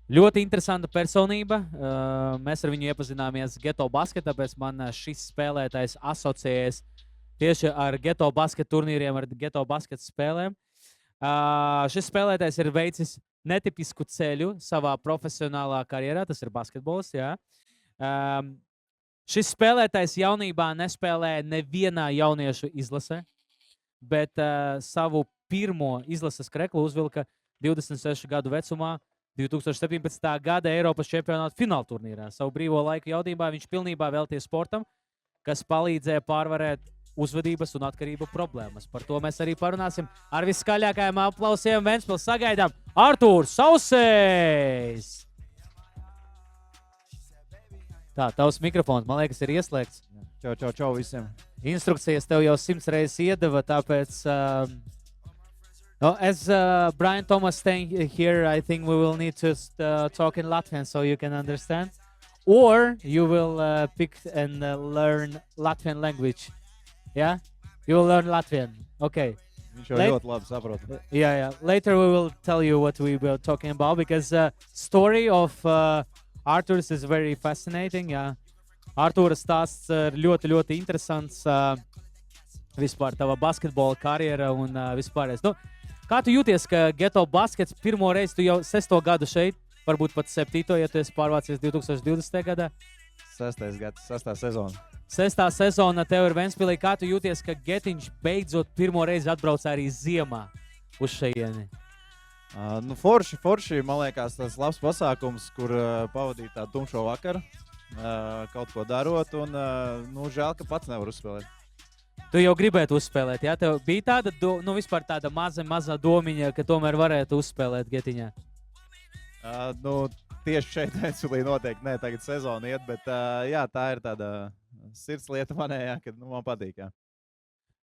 Ļoti interesanta personība. Mēs ar viņu iepazināmies Geto basket, tāpēc man šis spēlētājs asociējas tieši ar Geto basket turnīriem, ar Geto basket spēlēm. Šis spēlētājs ir veicis netipisku ceļu savā profesionālā karjerā, tas ir basketbols, jā. Šis spēlētājs jaunībā nespēlēja nevienā jauniešu izlasē, bet savu pirmo izlases kreklu uzvilka 26 gadu vecumā 2017. gada Eiropas čempionāta fināla turnīrā. Savu brīvo laiku jaunībā viņš pilnībā veltīja sportam, kas palīdzēja pārvarēt uzvedības un atkarību problēmas. Par to mēs arī parunāsim ar viskaļākajiem aplausiem. Ventspils sagaidām Artūrs Sausējs! Tā, tavs mikrofons, man liekas, ir ieslēgts. Čau visiem. Instrukcijas tev jau 100 reizes iedeva, tāpēc... as Brian Thomas staying here, I think we will need to talk in Latvian so you can understand. Or you will pick and learn Latvian language. Yeah? You will learn Latvian. Okay. Viņš jau ļoti labi saprot. Yeah. Later we will tell you what we were talking about because story of Arturs is very fascinating. Yeah. Artūra stāsts ir ļoti, ļoti interesants. Vispār tava basketbola karjera un vispārējais. Nu, kā tu jūties, ka Geto baskets pirmo reizi tu jau 6. gadu šeit, varbūt pat 7. ja tu esi pārvācies 2020. gadā? 6. gads, 6. sezona. 6. sezona tev ir Ventspilī. Kā tu jūties, ka Getiņš beidzot pirmo reizi atbrauc arī ziemā uz šajieni? Forši, man liekas, tas labs pasākums, kur pavadīt tādu tumšo vakaru, kaut ko darot, un žēl, ka pats nevar uzspēlēt. Tu jau gribētu uzspēlēt, jā? Tev bija tāda, vispār tāda maza domiņa, ka tomēr varētu uzspēlēt Getiņā? Tieši šeit Ventspilī noteikti ne, tagad sezona iet, bet jā, tā ir tāda sirds lieta manējā, ka man patīk, jā.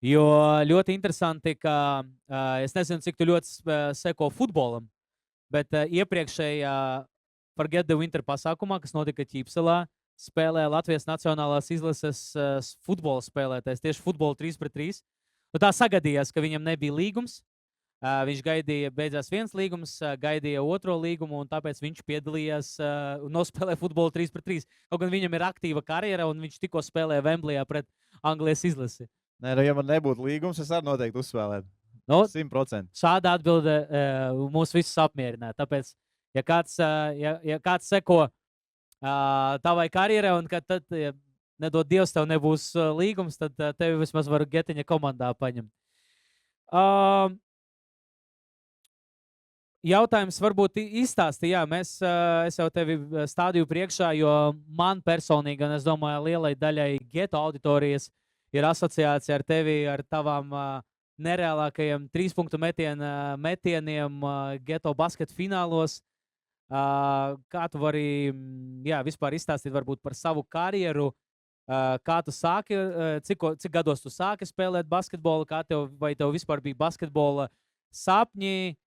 Jo ļoti interesanti, ka es nezinu, cik tu ļoti seko futbolam, bet iepriekšējā Forget the Winter pasākumā, kas notika Ķīpselā, spēlē Latvijas Nacionālās izlases futbola spēlētājs, tieši futbola 3-3. Tā sagadījās, ka viņam nebija līgums. Viņš gaidīja, beidzās viens līgums, gaidīja otro līgumu, un tāpēc viņš piedalījās un nospēlēja futbolu 3-3. Kaut gan viņam ir aktīva karjera, un viņš tikko spēlēja Vemblijā pret Anglijas izlasi. Nē, ja man nebūtu līgums, es arī noteikti uzspēlētu. 100%. Šāda atbilde mūs visus apmierināja. Tāpēc, ja kāds seko tavai karjerai, un kad tad, nedod Dievs, tev nebūs līgums, tad tevi vismaz varu Getiņa komandā paņemt. Jautājums varbūt izstāsti, jā, es jau tevi stādīju priekšā, jo man personīgi, un es domāju, lielai daļai Geto auditorijas ir asociācija ar tevi, ar tavām nereālākajiem 3-punktu metieniem Geto basket finālos. Kā tu vari vispār izstāstīt varbūt par savu karjeru, kā tu sāki, cik gados tu sāki spēlēt basketbolu, vai tev vispār bija basketbola sapņi,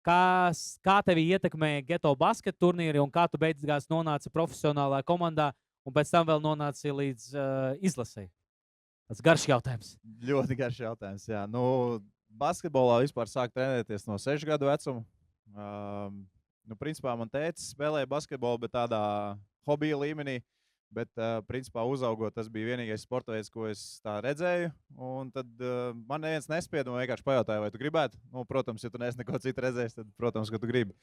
kā tevi ietekmēja Geto basket turnīri un kā tu beidzās nonāci profesionālā komandā un pēc tam vēl nonāci līdz izlasei? Tas garš jautājums. Ļoti garš jautājums, jā. Basketbolā vispār sāk trenēties no 6 gadu vecuma. Principā man tētis spēlēja basketbolu, bet tādā hobija līmenī. Bet, principā, uzaugot, tas bija vienīgais sporta veids, ko es tā redzēju. Un tad man neviens nespieda un vienkārši pajautāja, vai tu gribētu. Protams, ja tu neesi neko citu redzējis, tad, protams, ka tu gribi.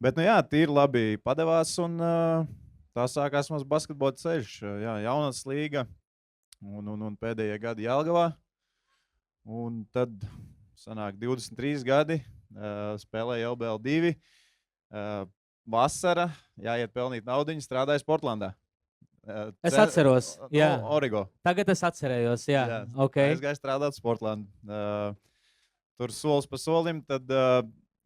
Bet, tīri labi padevās un tā sākās mums basketbola ceļš. Jā, jaunās līga un pēdējie gadi Jelgavā. Un tad sanāk 23 gadi, spēlēja LBL 2. Vasara, jāiet pelnīt naudiņu, strādāja Sportlandā. Es atceros, jā. Origo. Tagad es atcerējos, jā. Okay. Es gāju strādāt Sportlandā. Tur solis pa solim, tad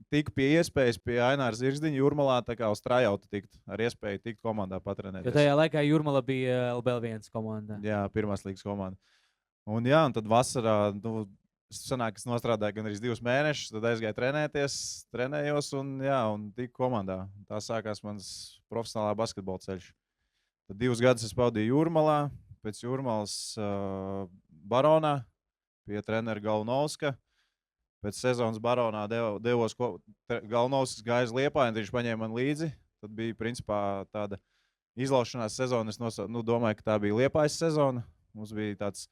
tiku pie iespējas pie Aināra Zirgzdiņa Jūrmalā, tā kā uz trajautu tikt, ar iespēju tikt komandā patrenēties. Jo tajā laikā Jūrmala bija LBL 1 komanda. Jā, pirmās līgas komanda. Un tad vasarā, sanāk, es nostrādāju gan arī 2 mēnešus, tad aizgāju trenējos un tiku komandā. Tā sākās mans profesionālā basketbola ceļš. Tad 2 gadus es pavadīju Jūrmalā, pēc Jūrmalas Baronā, pie trenera Galnovska. Pēc sezonas Baronā devos Galnovskis gāja uz Liepāju, un viņš paņēma man līdzi. Tad bija principā tāda izlaušanās sezona. Es domāju, ka tā bija Liepājas sezona. Mums bija tāds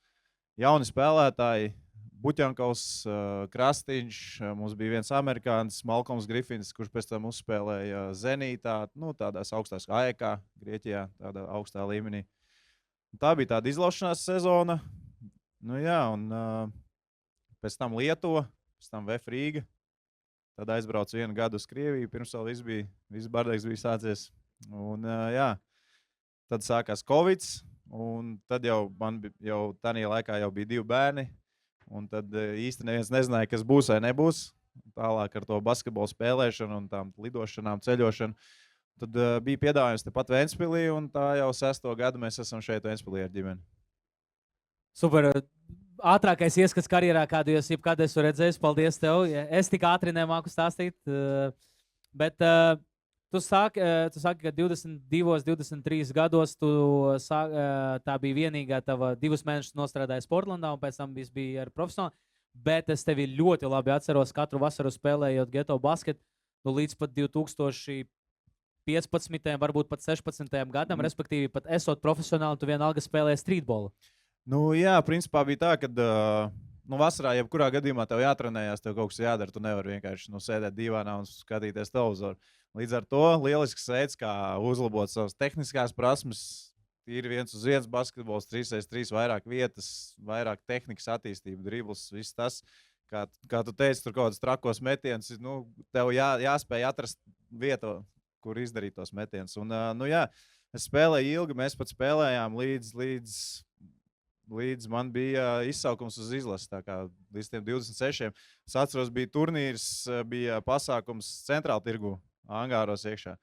jauni spēlētāji, Buķankovs, Krastīņš, mums bija viens amerikānis, Malkoms Grifins, kurš pēc tam uzspēlēja Zenītā, tādās augstās AEK, Grieķijā, tādā augstā līmenī. Un tā bija tāda izlaušanās sezona. Un pēc tam Lietuva, pēc tam VF Rīga. Tad aizbraucu 1 gadu uz Krieviju, pirms vēl viss bardeiks bija sācies. Un tad sākās Covids, un tad man tajā laikā jau bija 2 bērni. Un tad īsti neviens nezināja, kas būs vai nebūs. Tālāk ar to basketbolu spēlēšanu un tām lidošanām, ceļošanu. Tad bija piedāvājums tepat Ventspilī, un tā jau 6. gadu mēs esam šeit Ventspilī ar ģimeni. Super. Ātrākais ieskats karjerā, kādu jūs jebkad esmu redzējis. Paldies tev. Es tik ātri nemāku stāstīt. Bet tu sāki, ka 22, 23 gados tā bija vienīgā tava 2 mēnešus nostrādāja Sportlandā, un pēc tam bija ar profesionāli. Bet es tevi ļoti labi atceros katru vasaru spēlējot Geto basketu, līdz pat 2015, varbūt pat 16. gadam, respektīvi pat esot profesionāli, tu vienalga spēlēji streetbolu. Jā, principā bija tā, ka vasarā jebkurā gadījumā tev jātrenējās, tev kaut kas jādara, tu nevari vienkārši sēdēt divānā un skatīties televizoru. Līdz ar to lielisks veids, kā uzlabot savas tehniskās prasmes, ir 1-uz-1 basketbols, 3x3, vairāk vietas, vairāk tehnikas attīstība, dribbles, viss tas. Kā tu teici, tur kaut kāds trakos metiens, tev jāspēj atrast vietu, kur izdarīt tos metienus. Un, es spēlēju ilgi, mēs pat spēlējām līdz man bija izsaukums uz izlasi, tā kā līdz tiem 26. Es atceros, bija turnīrs, bija pasākums Centrāla tirgu, Angāros iekšā.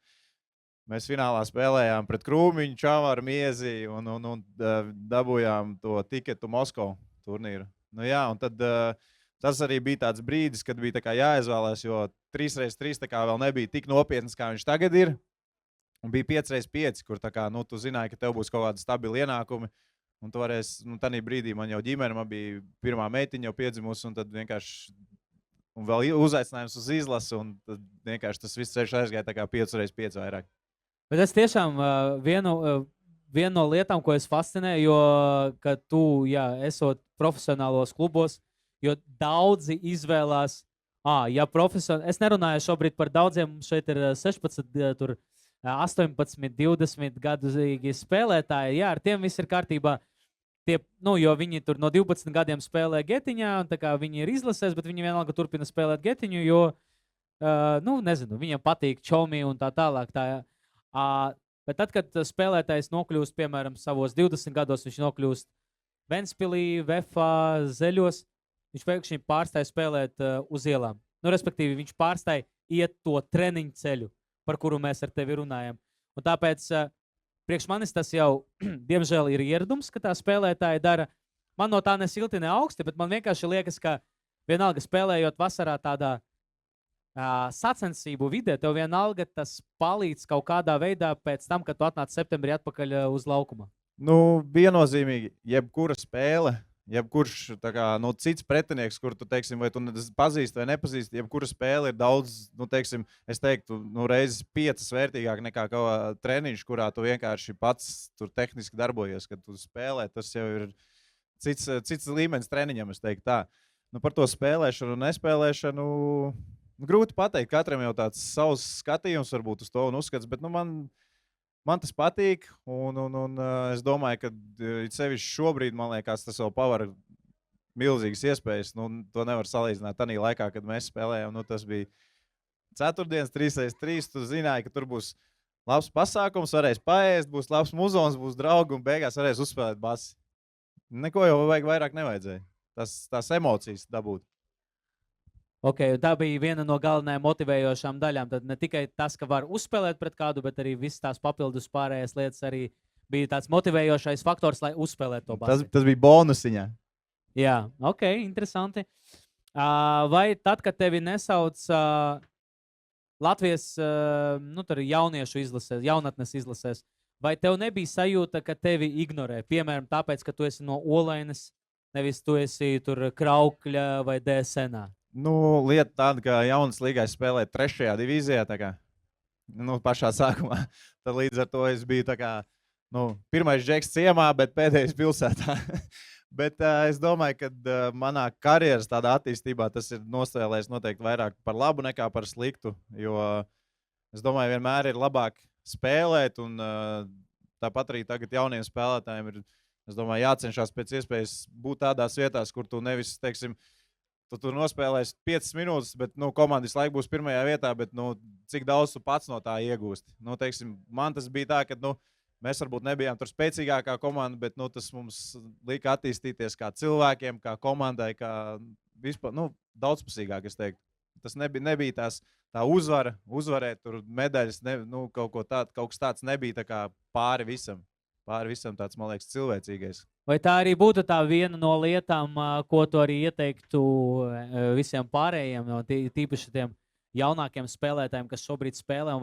Mēs finālā spēlējām pret Krūmiņu, Čavaru, Miezi un dabūjām to tiketu Moskovu turnīru. Un tad tas arī bija tāds brīdis, kad bija tā kā jāizvēlēs, jo 3x3 tā kā vēl nebija tik nopietnas, kā viņš tagad ir. Un bija 5x5, kur tā kā, tu zināji, ka tev būs kaut kādi stabili ienākumi. Un tu varēsi, tādā brīdī man jau ģimene, man bija pirmā meitiņa jau piedzimusi, un tad vienkārši, un vēl uzaicinājums uz izlasi, un tad vienkārši tas viss ceļš aizgāja tā kā 5x5 vairāk. Bet es tiešām viena no lietām, ko es fascinēju, jo, ka tu, esot profesionālos klubos, jo daudzi izvēlās, es nerunāju šobrīd par daudziem, šeit ir 16, tur 18, 20 gadīgi spēlētāji, ar tiem viss ir kārtībā. Jo viņi tur no 12 gadiem spēlē getiņā, un tā kā viņi ir izlasēs, bet viņi vienalga turpina spēlēt getiņu, jo, nezinu, viņam patīk čomi un tā tālāk. Bet tad, kad spēlētājs nokļūst, piemēram, savos 20 gados, viņš nokļūst Ventspilī, Vefā, Zeļos, viņš pēkšņi pārstāja spēlēt uz ielām. Respektīvi, viņš pārstāja iet to treniņu ceļu, par kuru mēs ar tevi runājam. Un tāpēc priekš manis tas jau, diemžēl, ir ieradums, ka tā spēlētāji dara. Man no tā ne silti, ne augsti, bet man vienkārši liekas, ka vienalga spēlējot vasarā tādā sacensību vidē, tev vienalga tas palīdz kaut kādā veidā pēc tam, kad tu atnāc septembrī atpakaļ uz laukuma. Viennozīmīgi, jebkura spēle, jebkurš cits pretinieks, kur tu, teiksim, vai tu pazīsti vai nepazīsti, jebkura spēle ir daudz, es teiktu, reizes 5 vērtīgāk nekā kaut treniņš, kurā tu vienkārši pats tur tehniski darbojies, kad tu spēlē, tas jau ir cits līmenis treniņam, es teiktu tā. Par to spēlēšanu un nespēlēšanu grūti pateikt, katram jau tāds savs skatījums varbūt uz to un uzskats, bet man tas patīk, un es domāju, ka sevišķi šobrīd, man liekas, tas vēl pavar milzīgas iespējas. To nevar salīdzināt tādā laikā, kad mēs spēlējām. Tas bija ceturtdienas 3x3, tu zināji, ka tur būs labs pasākums, varēs paēst, būs labs muzons, būs draugi un beigās varēs uzspēlēt basi. Neko jau vairāk nevajadzēja. Tās emocijas dabūt. Okay, tā bija viena no galvenajām motivējošām daļām. Tad ne tikai tas, ka var uzspēlēt pret kādu, bet arī visas tās papildus pārējās lietas arī bija tāds motivējošais faktors, lai uzspēlētu to basi. Tas bija bonusiņā. Jā, ok, interesanti. Vai tad, kad tevi nesauc Latvijas jauniešu izlasēs, jaunatnes izlasēs, vai tev nebija sajūta, ka tevi ignorē? Piemēram, tāpēc, ka tu esi no Olainas, nevis tu esi tur Kraukļa vai DSN-ā. Lieta tāda, ka jaunas līgās spēlē 3. divīzijā. nu, pašā sākumā. Tad līdz ar to es biju tā kā, pirmais džeks ciemā, bet pēdējais pilsētā. Bet es domāju, ka manā karjeras tādā attīstībā tas ir nospēlējis noteikti vairāk par labu nekā par sliktu, jo es domāju, vienmēr ir labāk spēlēt, un tāpat arī tagad jauniem spēlētājiem ir, es domāju, jācenšas pēc iespējas būt tādās vietās, kur tu nevis, teiksim, tu tur nospēlēsi 5 minūtes, bet komanda visu laiku būs pirmajā vietā, bet cik daudz tu pats no tā iegūsti. Teiksim, man tas bija tā, ka mēs varbūt nebijām tur spēcīgākā komanda, bet tas mums lika attīstīties kā cilvēkiem, kā komandai, kā vispār, daudzpusīgāk, es teiktu. Tas nebija tā uzvara, uzvarēt tur medaļas, kaut kas tāds nebija tā kā pāri visam tāds, man liekas, cilvēcīgais. Vai tā arī būtu tā viena no lietām, ko tu arī ieteiktu visiem pārējiem, tīpaši tiem jaunākiem spēlētājiem, kas šobrīd spēlē, un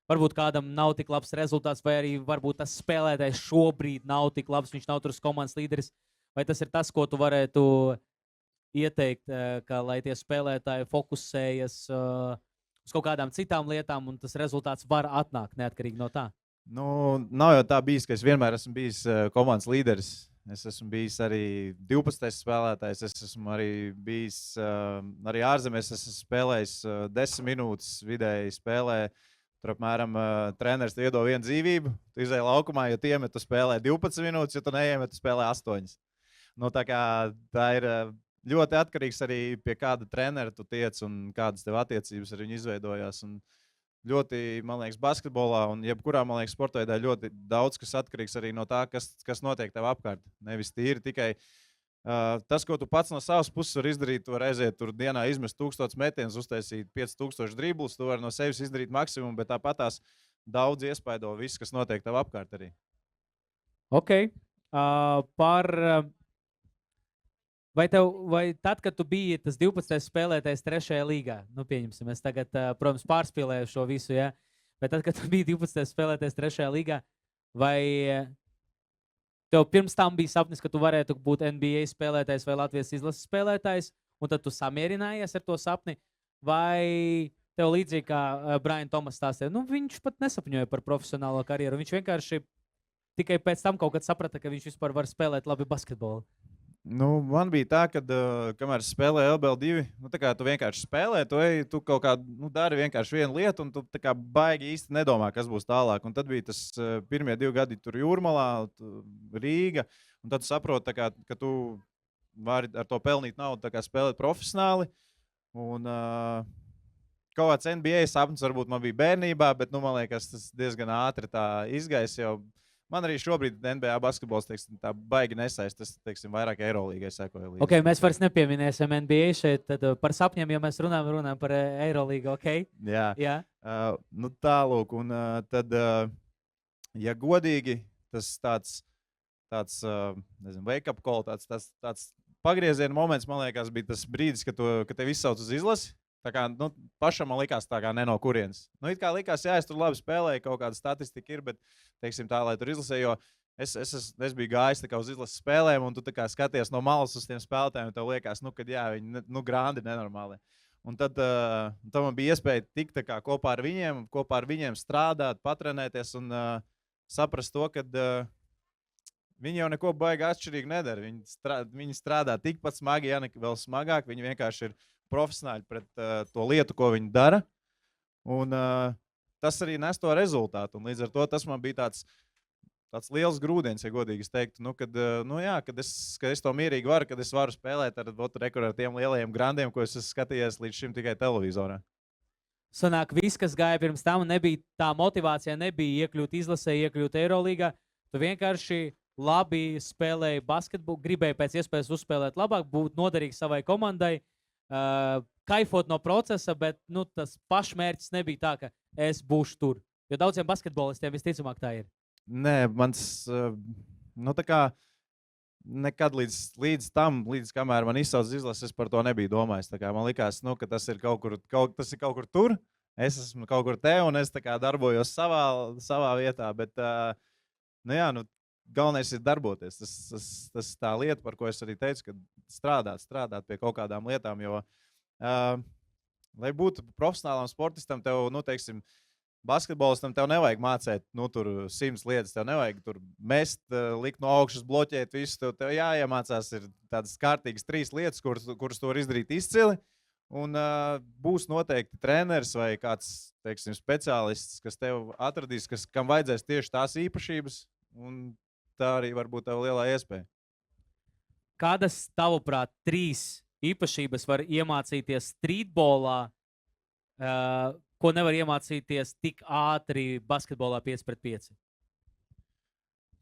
varbūt kādam nav tik labs rezultāts, vai arī varbūt tas spēlētājs šobrīd nav tik labs, viņš nav tur komandas līderis. Vai tas ir tas, ko tu varētu ieteikt, ka lai tie spēlētāji fokusējas uz kaut kādām citām lietām, un tas rezultāts var atnākt neatkarīgi no tā? Nav jau tā bijis, ka es vienmēr esmu bijis komandas līderis. Es esmu bijis arī 12. spēlētājs. Es esmu arī bijis arī ārzemēs. Es esmu spēlējis 10 minūtes vidēji spēlē. Tur apmēram treneris tev iedod vienu dzīvību. Tu izēji laukumā, ja tu iemet, tu spēlē 12 minūtes, ja tu neiemet, tu spēlē 8. Tā ir ļoti atkarīgs arī pie kāda trenera tu tiec un kādas tev attiecības ar viņu izveidojās. Un ļoti, man liekas, basketbolā un jebkurā, man liekas, sporta veidā ļoti daudz, kas atkarīgs arī no tā, kas notiek tev apkārt. Nevis tīri tikai tas, ko tu pats no savas puses var izdarīt. Tu vari aiziet tur dienā, izmest 1000 metienus, uztaisīt 5000 driblus, tu vari no sevis izdarīt maksimumu, bet tāpat tās daudz iespaido viss, kas notiek tev apkārt arī. Ok. Vai tad, kad tu biji tas 12. spēlētājs 3. līgā, pieņemsim, es tagad, protams, pārspīlēju šo visu, ja? Bet tad, kad tu biji 12. spēlētājs 3. līgā, vai tev pirms tam bija sapnis, ka tu varētu būt NBA spēlētājs vai Latvijas izlases spēlētājs, un tad tu samierinājies ar to sapni, vai tev līdzīgi kā Brian Thomas stāstīja, viņš pat nesapņoja par profesionālo karjeru, viņš vienkārši tikai pēc tam kaut kad saprata, ka viņš vispār var spēlēt labi basketbolu? Man bija tā, ka, kamēr es spēlēju LBL2, tu vienkārši spēlē, tu kaut kā dari vienkārši vienu lietu, un tu baigi īsti nedomā, kas būs tālāk. Un tad bija tas pirmie 2 gadi tur Jūrmalā, Rīga, un tad saproti, ka tu vari ar to pelnīt naudu, spēlēt profesionāli. Un kaut kāds NBA sapnis varbūt man bija bērnībā, bet, man liekas, tas diezgan ātri tā izgais jau. Man arī šobrīd NBA basketbols, teiksim, tā baigi nesaist, tas, teiksim, vairāk Eirolīgai sekoja līdzi. Ok, mēs vairs nepieminēsim NBA šeit, tad par sapņiem, ja mēs runājam par Eirolīgu, ok? Jā. Tālūk, un tad, ja godīgi, tas tāds nezinu, wake-up call, tāds pagrieziena moments, man liekas, bija tas brīdis, kad tev izsauc uz izlasi. Tā kā, pašam man likās tā kā ne no kurienes. It kā likās, jā, es tur labi spēlēju, kaut kāda statistika ir, bet, teiksim tā, lai tur izlasēju, jo es biju gājis tā kā uz izlases spēlēm, un tu tā kā skaties no malas uz tiem spēlētājiem, un tev liekas, ka jā, viņi, grandi nenormāli. Un tad man bija iespēja tikt tā kā kopā ar viņiem strādāt, patrenēties un saprast to, ka viņi jau neko baigi atšķirīgi nedara. Viņi strādā tikpat smagi, ja ne vēl smagāk, viņi vienkārši ir profesionāļi pret to lietu, ko viņi dara. Un tas arī nes to rezultātu. Un līdz ar to tas man bija tāds liels grūdienis, ja godīgi es teiktu, kad es to mierīgi varu, kad es varu spēlēt ar tiem lielajiem grandiem, ko es esmu skatījies līdz šim tikai televizorā. Sanāk, viss, kas gāja pirms tam, nebija tā motivācija, nebija iekļūt izlasē, iekļūt Eirolīgā. Tu vienkārši labi spēlēji basketbolu, gribēji pēc iespējas uzspēlēt labāk, būt noderīgi savai komandai, kaifot no procesa, bet tas pašmērķis nebija tā, ka es būšu tur. Jo daudziem basketbolistiem visticamāk tā ir. Nē, tā kā nekad līdz kamēr man izsauc izlases, es par to nebiju domājis. Tā kā man likās, ka tas ir kaut kur tur, es esmu kaut kur te, un es tā kā darbojos savā vietā, bet, galvenais ir darboties. Tas tā lieta, par ko es arī teicu, ka strādāt pie kaut kādām lietām, jo, lai būtu profesionālam sportistam, tev, teiksim, basketbolistam tev nevajag mācīt, tur 100 lietas, tev nevajag tur mest, likt no augšas, bloķēt visu. Tev jāiemācās ir tādas kārtīgas 3 lietas, kuras tu var izdarīt izcili. Un būs noteikti treneris vai kāds, teiksim, speciālists, kas tev atradīs, kam vajadzēs tieši tās īpašības. Un tā arī var būt tev lielā iespēja. Kādas, tavuprāt, 3 īpašības var iemācīties streetbolā, ko nevar iemācīties tik ātri basketbolā 5-5?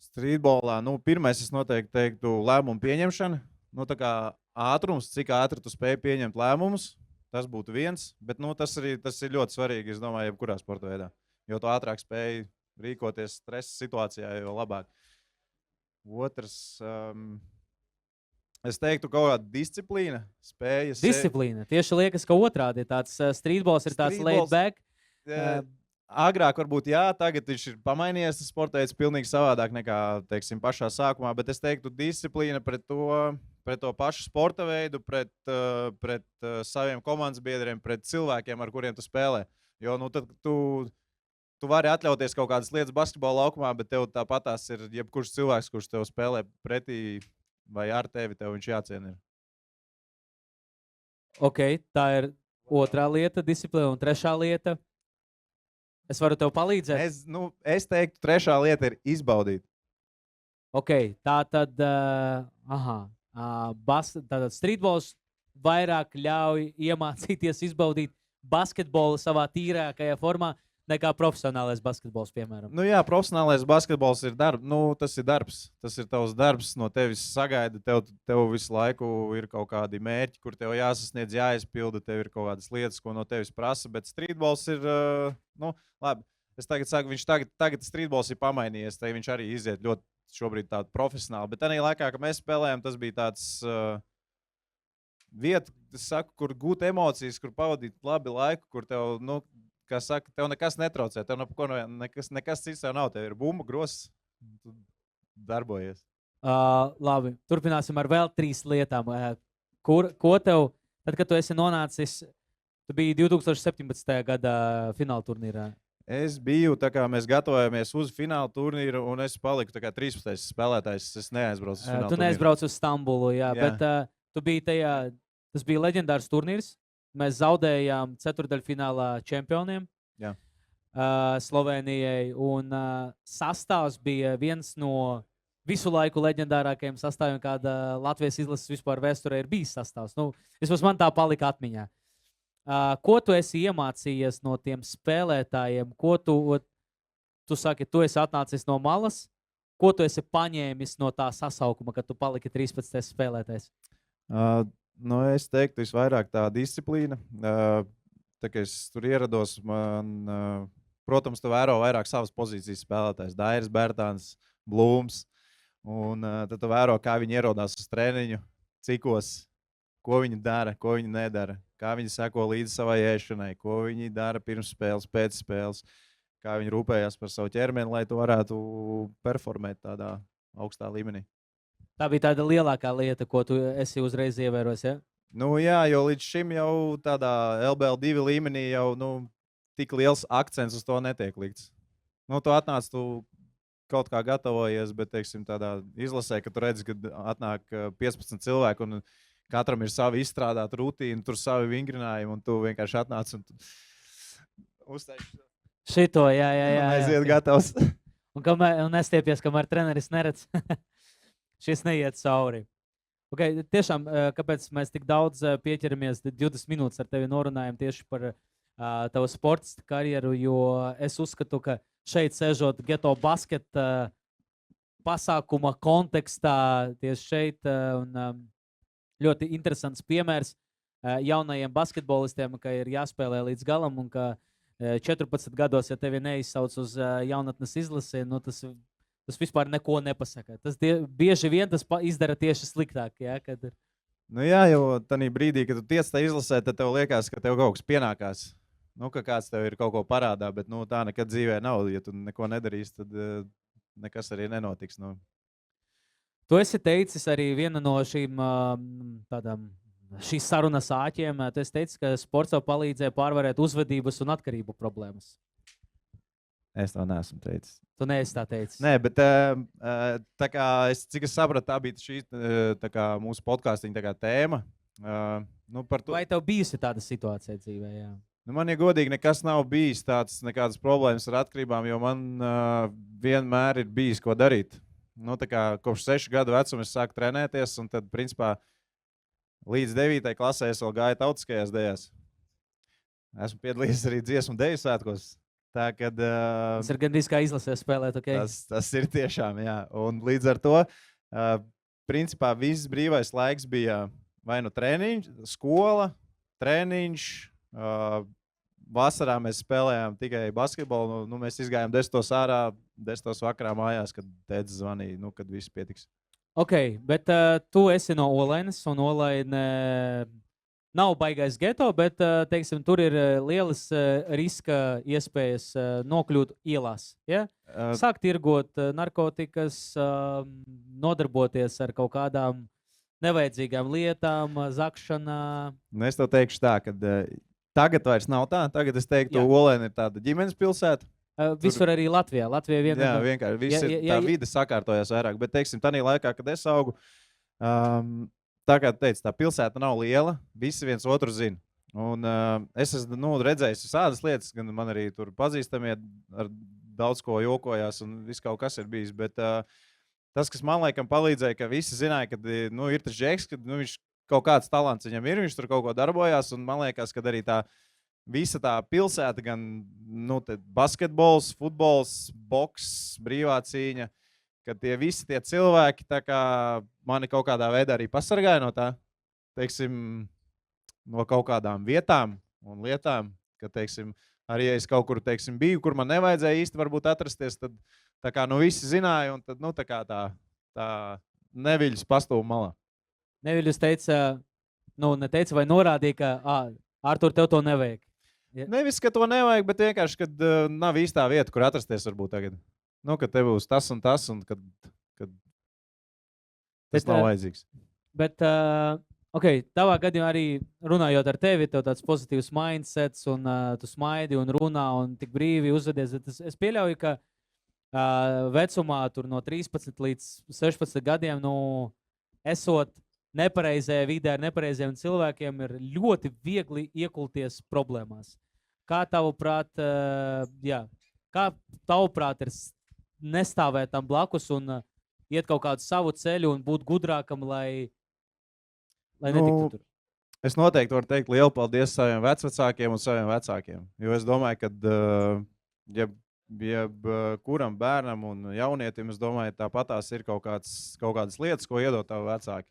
Streetbolā, pirmais es noteikti teiktu lēmumu pieņemšana. Tā kā ātrums, cik ātri tu spēj pieņemt lēmumus, tas būtu viens. Bet tas ir ļoti svarīgi, es domāju, jebkurā sporta veidā. Jo tu ātrāk spēj rīkoties stresa situācijā, jo labāk. Otrs, es teiktu kaut kāda disciplīna, spējas. Disciplīna. Tieši liekas, ka otrādi ir tāds streetbols, ir tāds laid back. Agrāk varbūt jā, tagad viņš ir pamainījies, tas sporta veids pilnīgi savādāk nekā, teiksim, pašā sākumā, bet es teiktu disciplīna pret to pašu sporta veidu, pret saviem komandas biedriem, pret cilvēkiem, ar kuriem tu spēlē. Jo, tad tu vari atļauties kaut kādas lietas basketbola laukumā, bet tev tāpatās ir jebkurš cilvēks, kurš tev spēlē pretī vai ar tevi, tev viņš jāciena ir. Ok, tā ir otrā lieta, disciplīna, un trešā lieta. Es varu tev palīdzēt? Es teiktu, trešā lieta ir izbaudīt. Ok, tā tad, tātad streetbols vairāk ļauj iemācīties izbaudīt basketbolu savā tīrākajā formā nekā profesionālais basketbols, piemēram. Jā, profesionālais basketbols ir darbs. Tas ir darbs. Tas ir tavs darbs, no tevis sagaida. Tev visu laiku ir kaut kādi mērķi, kur tev jāsasniedz, jāizpilda. Tev ir kaut kādas lietas, ko no tevis prasa. Bet streetbols ir, labi. Es tagad saku, tagad streetbols ir pamainījies. Viņš arī iziet ļoti šobrīd tādu profesionāli. Bet tajā laikā, kad mēs spēlējām, tas bija tāds vieta, kur gūt emocijas, kur pavadīt labi laiku, kur tev, kā saka, tev nekas netraucē, tev nekas cits tev nav, tev ir bumba, gross, tu darbojies. Labi, turpināsim ar vēl 3 lietām. Ko tev, tad, kad tu esi nonācis, tu biji 2017. gada fināla turnīrā? Es biju, tā kā mēs gatavojamies uz fināla turnīru, un es paliku tā kā 13. spēlētājs, es neaizbraucu uz fināla turnīru. Tu neaizbraucu uz Stambulu, jā. Bet tu biji tajā, tas bija leģendārs turnīrs. Mēs zaudējām ceturtdaļfinālā čempioniem Slovenijai, un sastāvs bija viens no visu laiku leģendārākajiem sastāviem, kāda Latvijas izlases vispār vēsturē ir bijis sastāvs. Vismaz man tā palika atmiņā. Ko tu esi iemācījies no tiem spēlētājiem? Ko tu saki, tu esi atnācis no malas? Ko tu esi paņēmis no tā sasaukuma, kad tu paliki 13. spēlētājs? Es teiktu, visvairāk tā disciplīna. Tā kā es tur ierados, protams, tu vēro vairāk savas pozīcijas spēlētājs. Dairis, Bērtāns, Blūms. Un tad tu vēro, kā viņi ierodās uz treniņu, cikos, ko viņi dara, ko viņi nedara, kā viņi seko līdzi savai ēšanai, ko viņi dara pirms spēles, pēc spēles, kā viņi rūpējās par savu ķermeni, lai tu varētu performēt tādā augstā līmenī. Tā bija tāda lielākā lieta, ko tu esi uzreiz ievērojis, ja? Jā, jo līdz šim jau tādā LBL2 līmenī jau tik liels akcents uz to netiek likts. Tu atnāc, tu kaut kā gatavojies, bet, teiksim, tādā izlasē, ka tu redzi, ka atnāk 15 cilvēku un katram ir savi izstrādāti rutīni, tur savi vingrinājumi, un tu vienkārši atnāc un uztaisi. Šito, jā. Aiziet gatavs. Un nestiepies, kamēr treneris neredz. Šis neiet cauri. Okay, tiešām, kāpēc mēs tik daudz pieķeramies, 20 minūtes ar tevi norunājam tieši par tavu sports karjeru, jo es uzskatu, ka šeit sēžot Geto basket pasākuma kontekstā, tieši šeit, un ļoti interesants piemērs jaunajiem basketbolistiem, ka ir jāspēlē līdz galam, un ka 14 gados, ja tevi neizsauc uz jaunatnes izlasi, tas vispār neko nepasaka. Tas bieži vien tas izdara tieši sliktāk. Ja, kad ir. Jā, jo tajā brīdī, kad tu tiec tā izlasē, tad tev liekas, ka tev kaut kas pienākās. Ka kāds tev ir kaut ko parādā, bet tā nekad dzīvē nav. Ja tu neko nedarīsi, tad nekas arī nenotiks. Tu esi teicis arī viena no šīs sarunas āķiem. Tu esi teicis, ka sports tev palīdzēja pārvarēt uzvedības un atkarību problēmas. Es to neesmu teicis. Tu neesi tā teicis. Nē, bet tā kā cik es sapratu, tā bija šī tā kā mūsu podcastiņa tā kā tēma. Par to. Vai tev bijusi tāda situācija dzīvē? Jā. Man, ja godīgi, nekas nav bijis tāds, nekādas problēmas ar atkarībām, jo man vienmēr ir bijis, ko darīt. Tā kā kopš 6 gadu vecuma es sāku trenēties, un tad, principā, līdz 9. klasē es vēl gāju tautiskajās dejās. Esmu piedalījies arī dziesmu deju svētkos. Tā, kad, tas ir gandrīz kā izlasē spēlēt, ok? Tas ir tiešām, jā. Un līdz ar to, principā, viss brīvais laiks bija vai nu treniņš, skola, treniņš. Vasarā mēs spēlējām tikai basketbolu. Mēs izgājām 10. ārā, 10. vakarā mājās, kad tētis zvanīja, kad viss pietiks. Ok, bet tu esi no Olainas, un Olaina nav baigais geto, bet, teiksim, tur ir lielas riska iespējas nokļūt ielās. Ja? Sākt tirgot narkotikas, nodarboties ar kaut kādām nevajadzīgām lietām, zakšanā. Es tev teikšu tā, ka tagad vairs nav tā. Tagad es teiktu, ka Olaina ir tāda ģimenes pilsēta. Visur arī Latvijā. Jā, vienkārši. Tā vide sakārtojās vairāk. Bet, teiksim, tādā laikā, kad es augu, tā kā teicu, tā pilsēta nav liela, visi viens otru zina. Un es esmu redzējis visādas lietas, gan man arī tur pazīstamie ar daudz ko jokojās un viss kaut kas ir bijis. Bet tas, kas man laikam palīdzēja, ka visi zināja, ka ir tas Džeks, ka viņš kaut kāds talants viņam ir, viņš tur kaut ko darbojās. Un man liekas, ka arī tā visa tā pilsēta, gan basketbols, futbols, boks, brīvā cīņa, ka tie visi tie cilvēki tā kā mani kaut kādā veidā arī pasargāja no tā, teiksim, no kaut kādām vietām un lietām, ka, teiksim, arī ja es kaut kur, teiksim, biju, kur man nevajadzēja īsti varbūt atrasties, tad tā kā visi zināja, un tad, tā kā tā neviļas pastūma malā. Neviļus teica, neteica vai norādīja, ka, Artur, tev to nevajag. Ja. Nevis, ka to nevajag, bet vienkārši, kad nav īstā vieta, kur atrasties varbūt tagad. Kad tev būs tas un tas, un kad tas nav vajadzīgs. Bet, ok, tavā gadījumā arī runājot ar tevi, tev tāds pozitīvs mindsets, un tu smaidi un runā, un tik brīvi uzvedies. Es pieļauju, ka vecumā tur no 13 līdz 16 gadiem, esot nepareizajā vidē ar nepareizajiem cilvēkiem, ir ļoti viegli iekulties problēmās. Kā tavuprāt, ir nestāvēt tam blakus un iet kaut kādu savu ceļu un būt gudrākam, lai netiktu tur? Es noteikti varu teikt lielu paldies saviem vecvecākiem un saviem vecākiem. Jo es domāju, ka kuram bērnam un jaunietim, es domāju, tāpatās ir kaut kādas lietas, ko iedod tavi vecāki.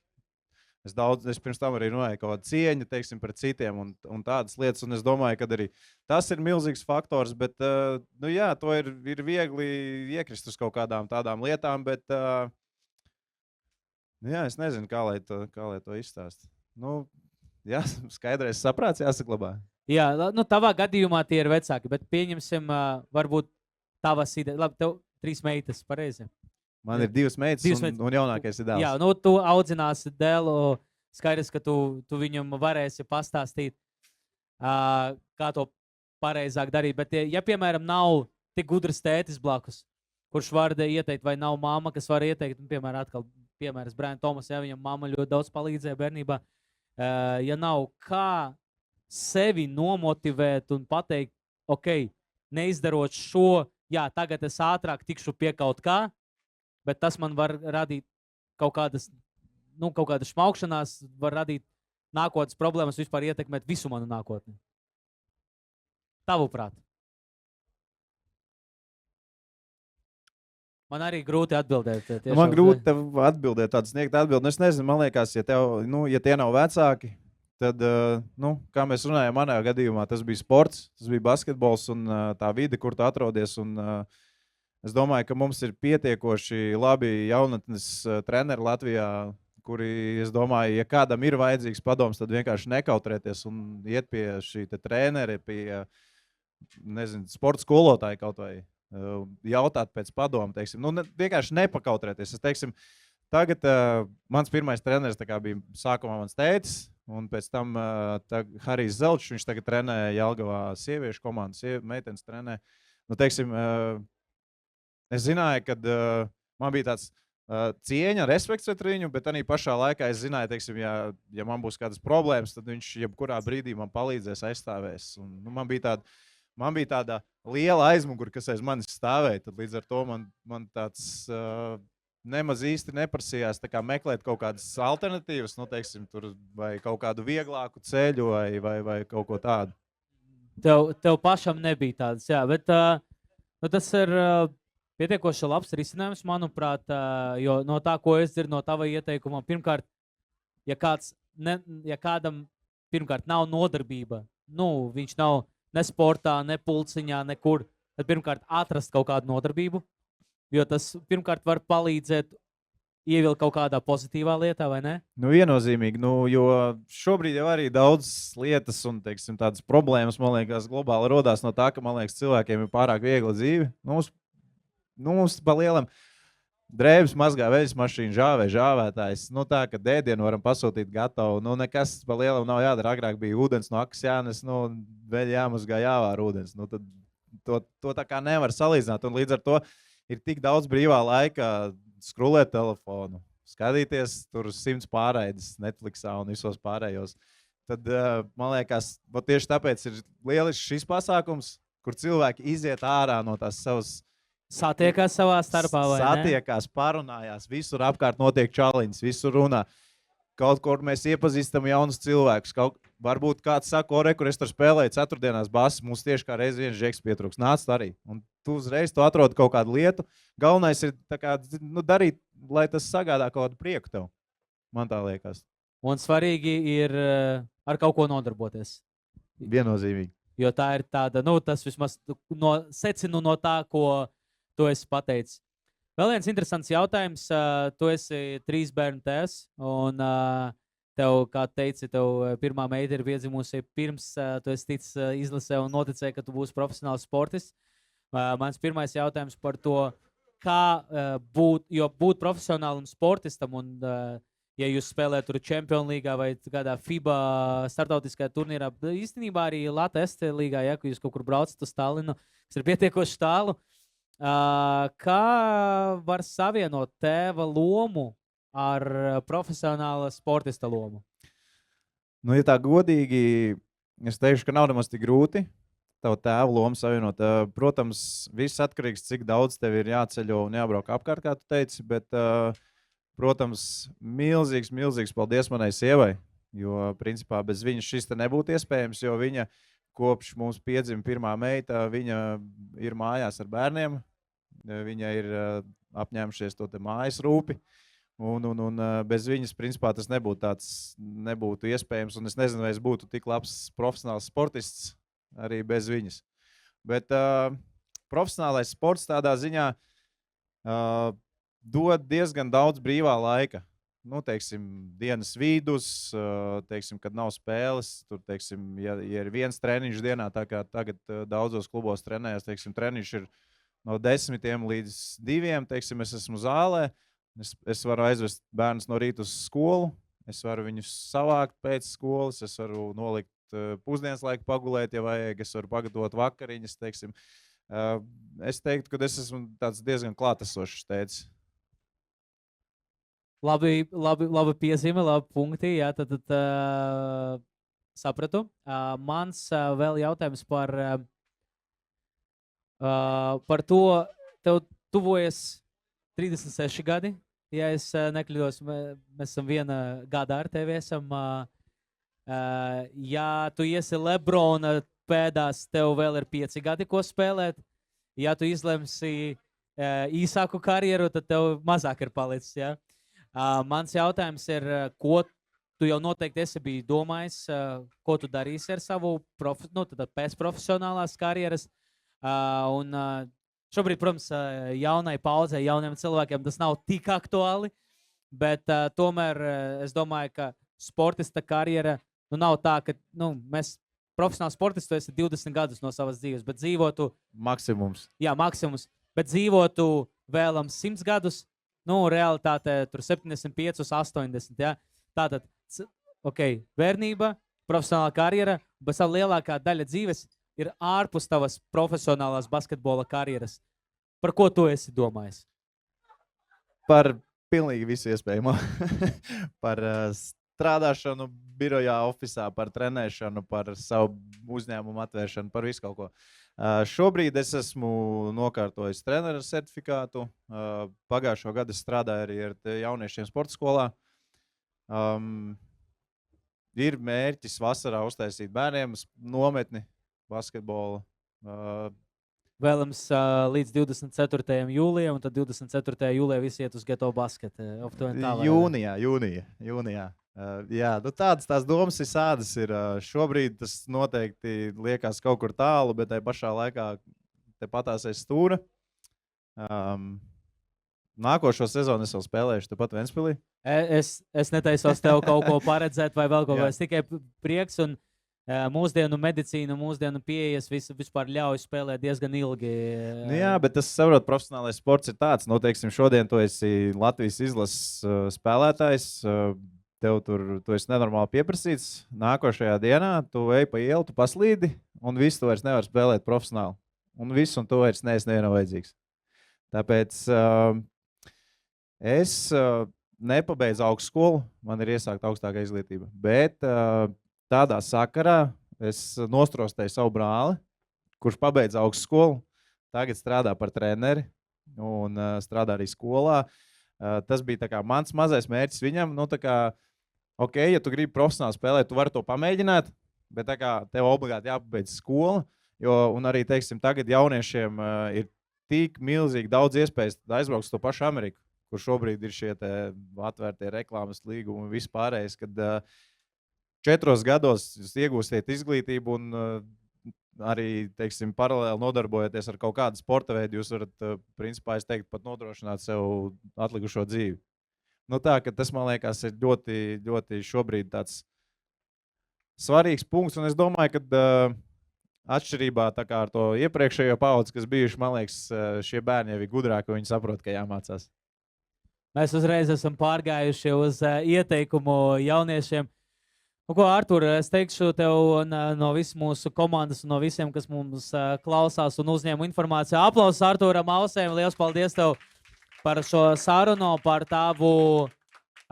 Es pirms tam arī runāju kaut kādu cieņu, teiksim, pret citiem un tādas lietas, un es domāju, ka arī tas ir milzīgs faktors, bet, to ir viegli iekrist uz kaut kādām tādām lietām, bet, es nezinu, kā lai to izstāst. Skaidrais saprāts jāsaglabā. Jā, tavā gadījumā tie ir vecāki, bet pieņemsim, varbūt tavas idejas. Labi, tev 3 meitas, pareizi? Man ir 2 meitas un jaunākais ir dēls. Jā, tu audzināsi dēlu, skaidrs, ka tu viņam varēsi pastāstīt, kā to pareizāk darīt. Bet, ja, piemēram, nav tik gudrs tētis blakus, kurš var ieteikt, vai nav mamma, kas var ieteikt, piemērs Brian Thomas, ja viņam mamma ļoti daudz palīdzēja bērnībā, ja nav, kā sevi nomotivēt un pateikt, ok, neizdarot šo, tagad es ātrāk tikšu pie kaut kā, bet tas man var radīt kaut kādas šmaukšanās, var radīt nākotnes problēmas, vispār ietekmēt visu manu nākotni. Tavuprāt. Man arī grūti atbildēt. Man grūti tev atbildēt, tādu sniegt atbildi. Es nezinu, man liekas, ja tie nav vecāki, tad, kā mēs runājam, manā gadījumā tas bija sports, tas bija basketbols un tā vide, kur tu atrodies. Un, es domāju, ka mums ir pietiekoši labi jaunatnes treneri Latvijā, kuri, es domāju, ja kādam ir vajadzīgs padoms, tad vienkārši nekautrēties un iet pie šī treneri, pie, nezinu, sporta skolotāja kaut vai jautāt pēc padomu, teiksim. Vienkārši nepakautrēties. Es teiksim, tagad mans pirmais treneris bija sākumā mans tētis, un pēc tam Harijs Zelčs, viņš tagad trenē Jelgavā sieviešu komandu, meitenes trenē. nu, teiksim, es zināju, ka man bija tāds cieņa, respekts pret viņu, bet arī pašā laikā es zināju, teiksim, ja man būs kādas problēmas, tad viņš jebkurā brīdī man palīdzēs, aizstāvēs. Un, nu, man bija tāda liela aizmugure, kas aiz manis stāvēja. Tad līdz ar to man tāds nemaz īsti neprasījās meklēt kaut kādas alternatīvas, nu, teiksim, tur, vai kaut kādu vieglāku ceļu vai kaut ko tādu. Tev pašam nebija tādas, jā, bet nu, tas ir pietiekoši labs risinājums, manuprāt, jo no tā, ko es dzirdu no tava ieteikuma, pirmkārt, ja kādam pirmkārt nav nodarbība, nu, viņš nav ne sportā, ne pulciņā, nekur, tad pirmkārt atrast kaut kādu nodarbību, jo tas pirmkārt var palīdzēt ievilkt kaut kādā pozitīvā lietā, vai ne? Nu, viennozīmīgi, jo šobrīd jau arī daudz lietas un, teiksim, tādas problēmas, man liekas, globāli rodās no tā, ka, man liekas, cilvēkiem ir pārāk viegla dzīve. Mums pa lielam drēbes mazgā veļas mašīna, žāvētājs. Nu, tā, ka ēdienu varam pasūtīt gatavu. Nu, nekas pa lielam nav jādara. Agrāk bija ūdens no akas jānes, veļa jāmazgā, jāvār ūdens. Nu, tad to tā kā nevar salīdzināt. Un līdz ar to ir tik daudz brīvā laika skrolēt telefonu, skatīties tur 100 pārraides Netflixā un visos pārējos. Tad, man liekas, tieši tāpēc ir lielisks šis pasākums, kur cilvēki iziet ārā no tās savas Satiekās savā starpā, vai ne? Satiekās, parunājās, visur apkārt notiek čaliņas, visur runā. Kaut kur mēs iepazīstam jaunus cilvēkus. Varbūt kāds saka, kur es tur spēlēju ceturtdienās bases, mums tieši kā reiz viens žeks pietrūks. Nāc arī. Un tu uzreiz atrodi kaut kādu lietu. Galvenais ir darīt, lai tas sagādā kaut kādu prieku tev. Man tā liekas. Un svarīgi ir ar kaut ko nodarboties. Viennozīmīgi. Jo tā ir tāda, tas vismaz secinu no tā, ko tu esi pateicis. Vēl viens interesants jautājums. Tu esi 3 bērnu tēvs, un tev, kā teici, tev pirmā meita ir piedzimusi pirms tu esi ticis izlasē un noticēji, ka tu būsi profesionāls sportists. Mans pirmais jautājums par to, kā būt profesionālam sportistam, un ja jūs spēlējat tur Champions līgā vai kādā FIBA startautiskajā turnīrā, īstenībā arī Latvijas līgā, ja, ka jūs kaut kur braucat uz Tallinu, kas ir pietiekoši tālu. Kā var savienot tēva lomu ar profesionāla sportista lomu? Nu, ja tā godīgi, es teikšu, ka nav nemaz tik grūti tavu tēvu lomu savienot. Protams, viss atkarīgs, cik daudz tev ir jāceļo un jābrauc apkārt, kā tu teici, bet, protams, milzīgs paldies manai sievai, jo, principā, bez viņas šis te nebūtu iespējams, jo viņa kopš mums piedzima pirmā meita, viņa ir mājās ar bērniem, viņa ir apņēmušies to te mājas rūpi, un bez viņas, principā, tas nebūtu iespējams, un es nezinu, vai es būtu tik labs profesionāls sportists arī bez viņas. Bet profesionālais sports tādā ziņā dod diezgan daudz brīvā laika. Nu, teiksim, dienas vidus, teiksim, kad nav spēles, tur, teiksim, ja ir viens treniņš dienā, tā kā tagad daudzos klubos trenējas, teiksim, treniņš ir no 10 līdz 2, teiksim, es esmu zālē, es varu aizvest bērnus no rīta uz skolu, es varu viņus savākt pēc skolas, es varu nolikt pusdienas laiku pagulēt, ja vajag, es varu pagatavot vakariņas, teiksim. Es teiktu, ka es esmu tāds diezgan klātesošs tētis. Labi piezīme, labi punkti, jā, tad sapratu. Mans vēl jautājums par to, tev tuvojas 36 gadi, ja es nekļūdos, mēs esam viena gada ar tevi esam. Ja tu iesi Lebrona pēdās, tev vēl ir 5 gadi, ko spēlēt. Ja tu izlemsi īsāku karjeru, tad tev mazāk ir palicis, jā. Mans jautājums ir, ko tu jau noteikti esi bijis domājis, ko tu darīsi ar savu pēcprofesionālās karjeras. Un šobrīd, protams, jaunai paudzei, jauniem cilvēkiem tas nav tik aktuāli, bet tomēr es domāju, ka sportista karjera nav tā, ka mēs profesionāli sportisti, tu esi 20 gadus no savas dzīves, bet dzīvotu... Maksimums. Jā, maksimums. Bet dzīvotu vēlam 100 gadus, realitātē tur 75, 80, jā. Tātad, bērnība, profesionālā karjera, bet savu lielākā daļa dzīves ir ārpus tavas profesionālās basketbola karjeras? Par ko tu esi domājis? Par pilnīgi visu iespējamo. Par strādāšanu birojā, ofisā, par trenēšanu, par savu uzņēmumu atvēršanu, par visu kaut ko. Šobrīd es esmu nokārtojis treneru certifikātu. Pagājušo gadu es strādāju arī ar jauniešiem sporta skolā. Ir mērķis vasarā uztaisīt bērniem nometni basketbola. Vēlams līdz 24. jūlijam, un tad 24. jūlijā visi iet uz Geto basket. Jūnijā. Jā, nu tādas tās domas ir sādas. Šobrīd tas noteikti liekas kaut kur tālu, bet tai pašā laikā tepatās aiz stūra. Nākošo sezonu es vēl spēlēšu tepat Ventspilī. Es netaisos tev kaut ko paredzēt vai vēl kaut ko. Es tikai prieks un mūsdienu medicīnu, mūsdienu pieejas vispār ļauj spēlēt diezgan ilgi. Nu jā, bet es saprotu, profesionālais sports ir tāds. Nu, teiksim, šodien tu esi Latvijas izlases spēlētājs. Tu esi nenormāli pieprasīts. Nākošajā dienā tu ej pa ielu, tu paslīdi, un visu tu vairs nevar spēlēt profesionāli. Un visu, un tu vairs neesi nevienam vajadzīgs. Tāpēc es nepabeidzu augstskolu, man ir iesākta augstākā izglītība. Bet tādā sakarā es nostrostēju savu brāli, kurš pabeidza augstskolu, tagad strādā par treneri un strādā arī skolā. Tas bija tā kā mans mazais mērķis viņam. Nu, tā kā, ok, ja tu gribi profesionāli spēlēt, tu vari to pamēģināt, bet tā kā tev obligāti jāpabeidz skola, un arī, teiksim, tagad jauniešiem ir tik milzīgi daudz iespējas aizbraukt uz to pašu Ameriku, kur šobrīd ir šie atvērtie reklāmas līgumi un vispārējais, kad 4 gados jūs iegūsiet izglītību un arī, teiksim, paralēli nodarbojoties ar kaut kādu sporta veidu, jūs varat, principā, es teiktu, pat nodrošināt sev atlikušo dzīvi. Nu tā, ka tas, man liekas, ir ļoti, ļoti šobrīd tāds svarīgs punkts, un es domāju, ka atšķirībā tā kā ar to iepriekšējo paudzi, kas bijuši, man liekas, šie bērni jau ir gudrāki, un viņi saprot, ka jāmācās. Mēs uzreiz esam pārgājuši uz ieteikumu jauniešiem. Nu, ko, Artur, es teikšu tev no visas mūsu komandas un no visiem, kas mums klausās un uzņēma informāciju. Aplausus Arturam Ausēm. Liels paldies tev par šo sarunu, par tavu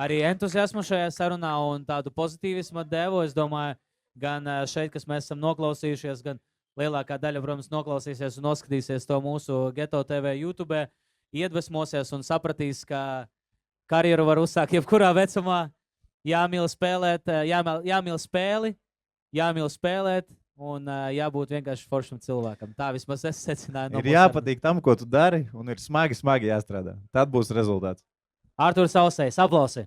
arī entuziasmu šajā sarunā un tādu pozitīvismu devu. Es domāju, gan šeit, kas mēs esam noklausījušies, gan lielākā daļa, protams, noklausīsies un noskatīsies to mūsu Geto TV YouTube, iedvesmosies un sapratīs, ka karjeru var uzsākt jebkurā vecumā. Jāmīl spēlēt, jāmīl spēli, jāmīl spēlēt un jābūt vienkārši foršam cilvēkam. Tā vismaz es secināju. Ir jāpatīk tam, ko tu dari, un ir smagi jāstrādā. Tad būs rezultāts. Arturs Ausējs, aplausi!